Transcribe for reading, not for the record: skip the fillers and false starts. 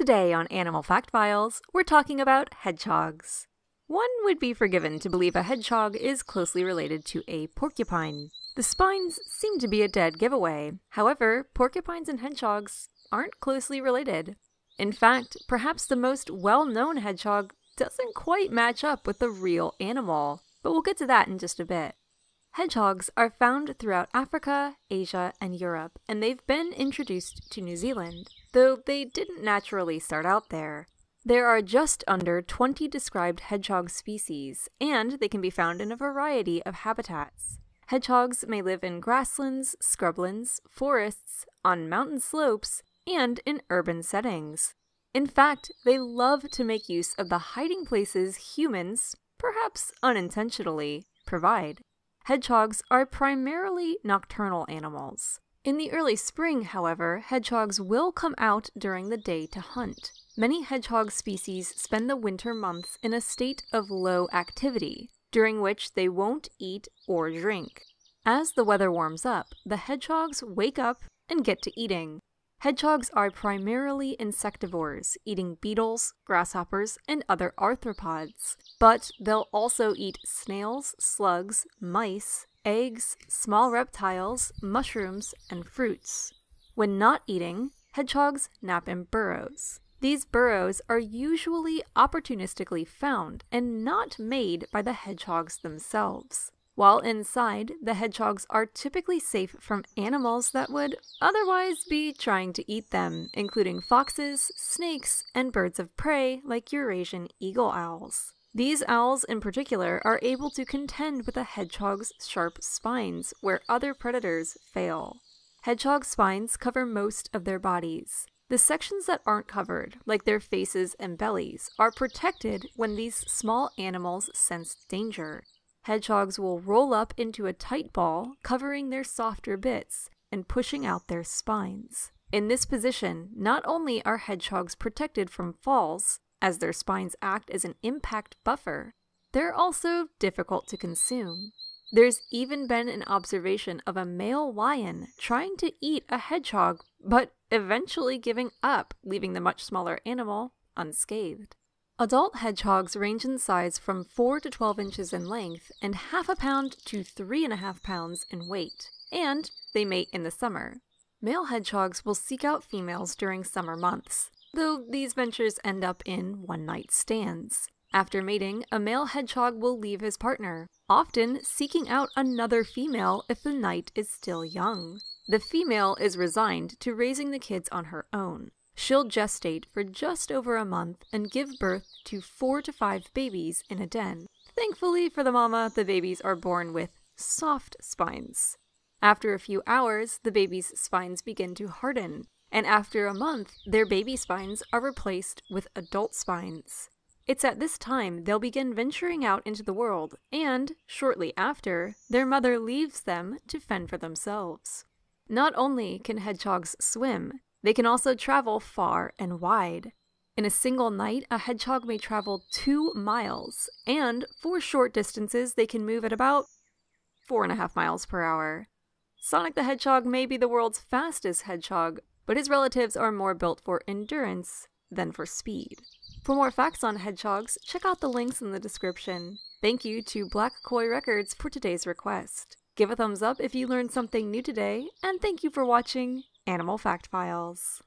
Today on Animal Fact Files, we're talking about hedgehogs. One would be forgiven to believe a hedgehog is closely related to a porcupine. The spines seem to be a dead giveaway. However, porcupines and hedgehogs aren't closely related. In fact, perhaps the most well-known hedgehog doesn't quite match up with the real animal, but we'll get to that in just a bit. Hedgehogs are found throughout Africa, Asia, and Europe, and they've been introduced to New Zealand, though they didn't naturally start out there. There are just under 20 described hedgehog species, and they can be found in a variety of habitats. Hedgehogs may live in grasslands, scrublands, forests, on mountain slopes, and in urban settings. In fact, they love to make use of the hiding places humans, perhaps unintentionally, provide. Hedgehogs are primarily nocturnal animals. In the early spring, however, hedgehogs will come out during the day to hunt. Many hedgehog species spend the winter months in a state of low activity, during which they won't eat or drink. As the weather warms up, the hedgehogs wake up and get to eating. Hedgehogs are primarily insectivores, eating beetles, grasshoppers, and other arthropods. But they'll also eat snails, slugs, mice, eggs, small reptiles, mushrooms, and fruits. When not eating, hedgehogs nap in burrows. These burrows are usually opportunistically found and not made by the hedgehogs themselves. While inside, the hedgehogs are typically safe from animals that would otherwise be trying to eat them, including foxes, snakes, and birds of prey like Eurasian eagle owls. These owls in particular are able to contend with a hedgehog's sharp spines, where other predators fail. Hedgehog spines cover most of their bodies. The sections that aren't covered, like their faces and bellies, are protected when these small animals sense danger. Hedgehogs will roll up into a tight ball, covering their softer bits and pushing out their spines. In this position, not only are hedgehogs protected from falls, as their spines act as an impact buffer, they're also difficult to consume. There's even been an observation of a male lion trying to eat a hedgehog, but eventually giving up, leaving the much smaller animal unscathed. Adult hedgehogs range in size from 4 to 12 inches in length and half a pound to 3.5 pounds in weight, and they mate in the summer. Male hedgehogs will seek out females during summer months, though these ventures end up in one-night stands. After mating, a male hedgehog will leave his partner, often seeking out another female if the night is still young. The female is resigned to raising the kids on her own. She'll gestate for just over a month and give birth to 4 to 5 babies in a den. Thankfully for the mama, the babies are born with soft spines. After a few hours, the baby's spines begin to harden, and after a month, their baby spines are replaced with adult spines. It's at this time they'll begin venturing out into the world, and, shortly after, their mother leaves them to fend for themselves. Not only can hedgehogs swim, they can also travel far and wide. In a single night, a hedgehog may travel 2 miles, and for short distances, they can move at about 4.5 miles per hour. Sonic the Hedgehog may be the world's fastest hedgehog, but his relatives are more built for endurance than for speed. For more facts on hedgehogs, check out the links in the description. Thank you to Black Koi Records for today's request. Give a thumbs up if you learned something new today, and thank you for watching Animal Fact Files.